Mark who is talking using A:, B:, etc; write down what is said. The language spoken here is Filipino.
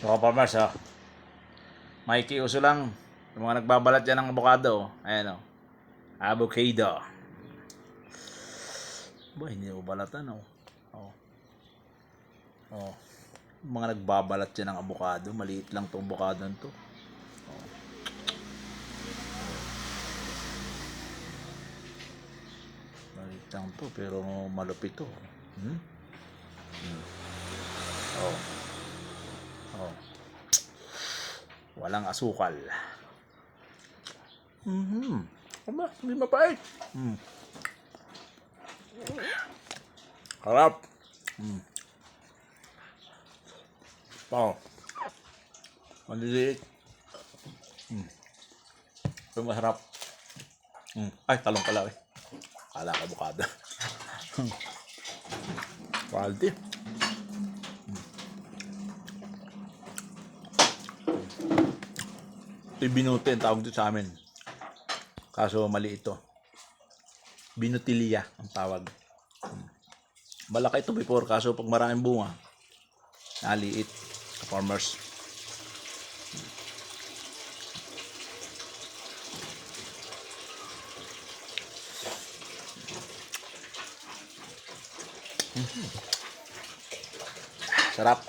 A: Mga farmers, oh. Makikiuso lang. Yung mga nagbabalat dyan ng avocado. Ayan, oh. Avocado. Ba, hindi mo balatan, oh. Oh. Oh. Yung mga nagbabalat dyan ng avocado. Maliit lang itong avocado nito. Oh. Maliit lang to pero malupit to. Hmm? Hmm. Oh. Oh. Walang asukal. Aba, hindi mapait. Harap. Oh. Maliliit. Pero masarap. Ay, talong pala eh. Kala ka bukada. Quality. Ito yung binuti ang tawag dito sa amin. Kaso mali ito. Binutilya ang tawag. Malaki ito before, kaso pag maraming bunga, naliit sa farmers. Sarap.